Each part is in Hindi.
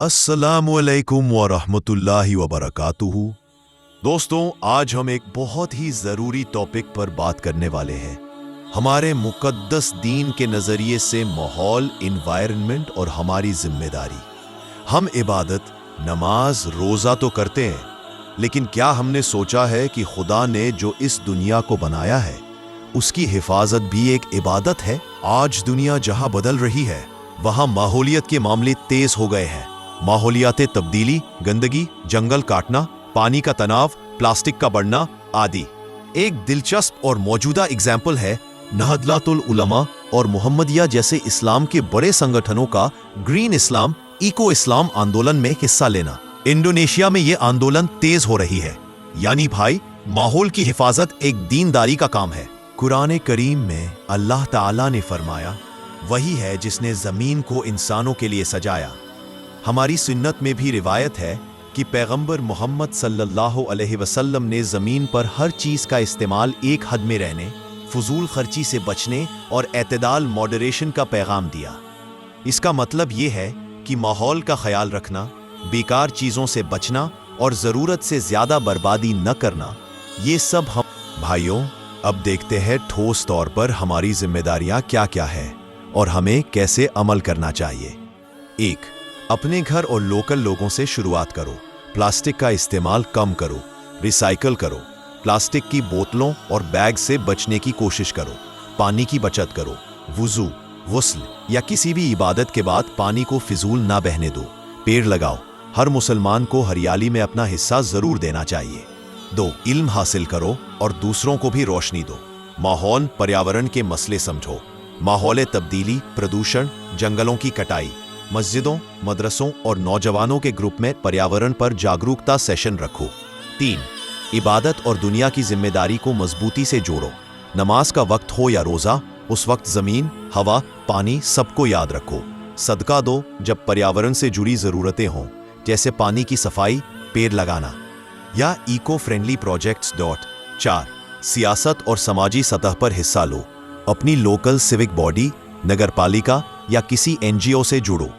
अस्सलामुअलैकुम वरहमतुल्लाहि वबरकातुहू। दोस्तों, आज हम एक बहुत ही ज़रूरी टॉपिक पर बात करने वाले हैं। हमारे मुक़द्दस दीन के नज़रिए से माहौल, इन्वायरमेंट और हमारी जिम्मेदारी। हम इबादत, नमाज, रोज़ा तो करते हैं, लेकिन क्या हमने सोचा है कि खुदा ने जो इस दुनिया को बनाया है उसकी हिफाजत भी एक इबादत है? आज दुनिया जहां बदल रही है वहां माहौलियत के मामले तेज हो गए हैं। माहौलियाती तब्दीली, गंदगी, जंगल काटना, पानी का तनाव, प्लास्टिक का बढ़ना आदि। एक दिलचस्प और मौजूदा एग्जाम्पल है नहदलातुल उलमा और मुहम्मदिया जैसे इस्लाम के बड़े संगठनों का ग्रीन इस्लाम, इको इस्लाम आंदोलन में हिस्सा लेना। इंडोनेशिया में यह आंदोलन तेज हो रही है। यानी भाई, माहौल की हिफाजत एक दीनदारी का काम है। कुरान करीम में अल्लाह ताला ने फरमाया, वही है जिसने जमीन को इंसानों के लिए सजाया। हमारी सुन्नत में भी रिवायत है कि पैगंबर मोहम्मद सल्लल्लाहु अलैहि वसल्लम ने ज़मीन पर हर चीज़ का इस्तेमाल एक हद में रहने, फजूल खर्ची से बचने और एतदाल, मॉडरेशन का पैगाम दिया। इसका मतलब ये है कि माहौल का ख्याल रखना, बेकार चीज़ों से बचना और ज़रूरत से ज़्यादा बर्बादी न करना, ये सब हम। भाइयों, अब देखते हैं ठोस तौर पर हमारी जिम्मेदारियां क्या क्या है और हमें कैसे अमल करना चाहिए। 1. अपने घर और लोकल लोगों से शुरुआत करो। प्लास्टिक का इस्तेमाल कम करो, रिसाइकल करो। प्लास्टिक की बोतलों और बैग से बचने की कोशिश करो। पानी की बचत करो। वुज़ू, गुस्ल या किसी भी इबादत के बाद पानी को फिजूल ना बहने दो। पेड़ लगाओ। हर मुसलमान को हरियाली में अपना हिस्सा जरूर देना चाहिए। 2. इल्म हासिल करो और दूसरों को भी रोशनी दो। माहौल, पर्यावरण के मसले समझो। माहौल तब्दीली, प्रदूषण, जंगलों की कटाई। मस्जिदों, मदरसों और नौजवानों के ग्रुप में पर्यावरण पर जागरूकता सेशन रखो। 3. इबादत और दुनिया की जिम्मेदारी को मजबूती से जोड़ो। नमाज का वक्त हो या रोज़ा, उस वक्त ज़मीन, हवा, पानी सबको याद रखो। सदका दो जब पर्यावरण से जुड़ी ज़रूरतें हों, जैसे पानी की सफाई, पेड़ लगाना या इको फ्रेंडली प्रोजेक्ट्स। 4. सियासत और समाजी सतह पर हिस्सा लो। अपनी लोकल सिविक बॉडी, नगरपालिका या किसी एनजीओ से जुड़ो।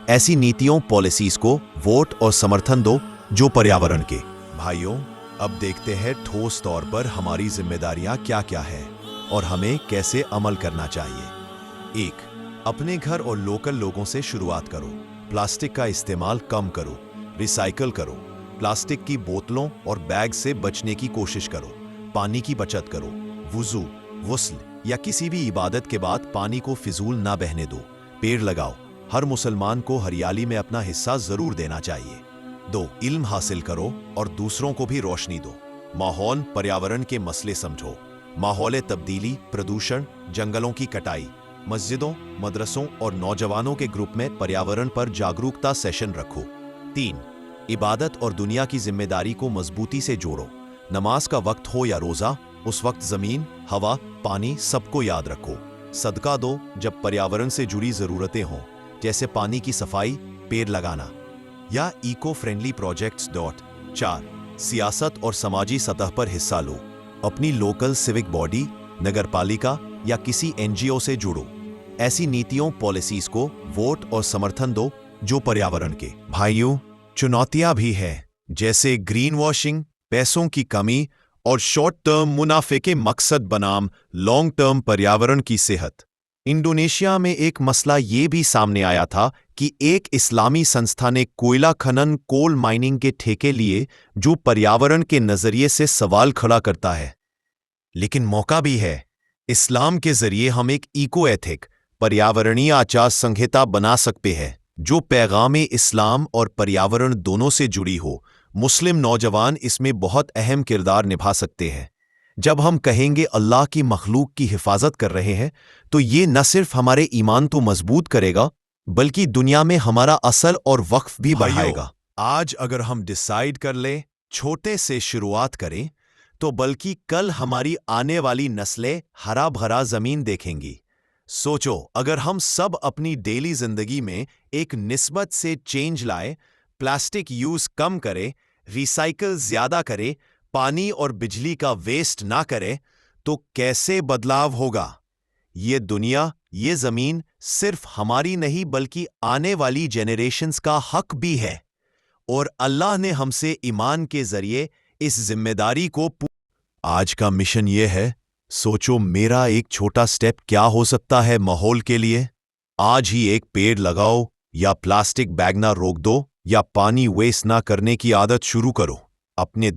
ऐसी नीतियों, पॉलिसीज को वोट और समर्थन दो जो पर्यावरण के। भाइयों, अब देखते हैं ठोस तौर पर हमारी जिम्मेदारियां क्या क्या है और हमें कैसे अमल करना चाहिए। 1. अपने घर और लोकल लोगों से शुरुआत करो। प्लास्टिक का इस्तेमाल कम करो, रिसाइकल करो। प्लास्टिक की बोतलों और बैग से बचने की कोशिश करो। पानी की बचत करो। वुज़ू, गुस्ल या किसी भी इबादत के बाद पानी को फिजूल ना बहने दो। पेड़ लगाओ। हर मुसलमान को हरियाली में अपना हिस्सा जरूर देना चाहिए। 2. इल्म हासिल करो और दूसरों को भी रोशनी दो। माहौल, पर्यावरण के मसले समझो। माहौल तब्दीली, प्रदूषण, जंगलों की कटाई। मस्जिदों, मदरसों और नौजवानों के ग्रुप में पर्यावरण पर जागरूकता सेशन रखो। 3. इबादत और दुनिया की जिम्मेदारी को मजबूती से जोड़ो। नमाज का वक्त हो या रोज़ा, उस वक्त ज़मीन, हवा, पानी सबको याद रखो। सदका दो जब पर्यावरण से जुड़ी ज़रूरतें हों, जैसे पानी की सफाई, पेड़ लगाना या इको फ्रेंडली प्रोजेक्ट्स। 4. सियासत और समाजी सतह पर हिस्सा लो। अपनी लोकल सिविक बॉडी, नगरपालिका या किसी एनजीओ से जुड़ो। ऐसी नीतियों, पॉलिसीज को वोट और समर्थन दो जो पर्यावरण के। भाइयों, चुनौतियां भी हैं, जैसे ग्रीन वॉशिंग, पैसों की कमी और शॉर्ट टर्म मुनाफे के मकसद बनाम लॉन्ग टर्म पर्यावरण की सेहत। इंडोनेशिया में एक मसला ये भी सामने आया था कि एक इस्लामी संस्था ने कोयला खनन, कोल माइनिंग के ठेके लिए, जो पर्यावरण के नजरिए से सवाल खड़ा करता है। लेकिन मौका भी है। इस्लाम के जरिए हम एक इको एथिक, पर्यावरणीय आचार संहिता बना सकते हैं जो पैगाम इस्लाम और पर्यावरण दोनों से जुड़ी हो। मुस्लिम नौजवान इसमें बहुत अहम किरदार निभा सकते हैं। जब हम कहेंगे अल्लाह की मखलूक की हिफाजत कर रहे हैं, तो ये न सिर्फ हमारे ईमान तो मजबूत करेगा, बल्कि दुनिया में हमारा असर और वक्फ भी बढ़ाएगा। आज अगर हम डिसाइड कर लें, छोटे से शुरुआत करें, तो बल्कि कल हमारी आने वाली नस्लें हरा भरा जमीन देखेंगी। सोचो, अगर हम सब अपनी डेली जिंदगी में एक निस्बत से चेंज लाए, प्लास्टिक यूज कम करें, रिसाइकल ज्यादा करें, पानी और बिजली का वेस्ट ना करें, तो कैसे बदलाव होगा। ये दुनिया, ये जमीन सिर्फ हमारी नहीं बल्कि आने वाली जेनरेशंस का हक भी है, और अल्लाह ने हमसे ईमान के जरिए इस जिम्मेदारी को आज का मिशन यह है, सोचो मेरा एक छोटा स्टेप क्या हो सकता है माहौल के लिए। आज ही एक पेड़ लगाओ, या प्लास्टिक बैग ना रोक दो, या पानी वेस्ट ना करने की आदत शुरू करो। अपने